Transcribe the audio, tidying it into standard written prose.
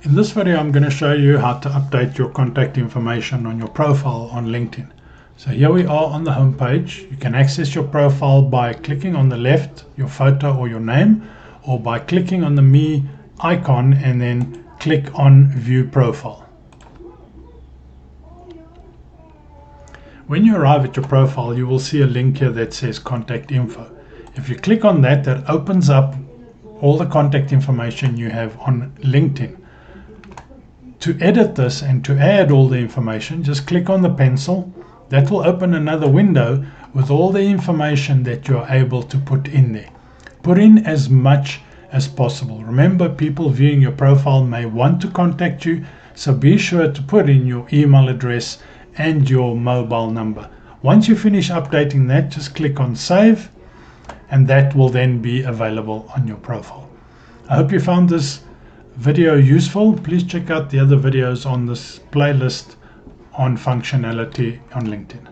In this video, I'm going to show you how to update your contact information on your profile on LinkedIn. So here we are on the home page. You can access your profile by clicking on the left, your photo or your name, or by clicking on the me icon and then click on View Profile. When you arrive at your profile, you will see a link here that says Contact Info. If you click on that, that opens up all the contact information you have on LinkedIn. To edit this and to add all the information, just click on the pencil. That will open another window with all the information that you're able to put in there. Put in as much as possible. Remember, people viewing your profile may want to contact you, so be sure to put in your email address and your mobile number. Once you finish updating that, just click on Save, and that will then be available on your profile. I hope you found this video useful. Please check out the other videos on this playlist on functionality on LinkedIn.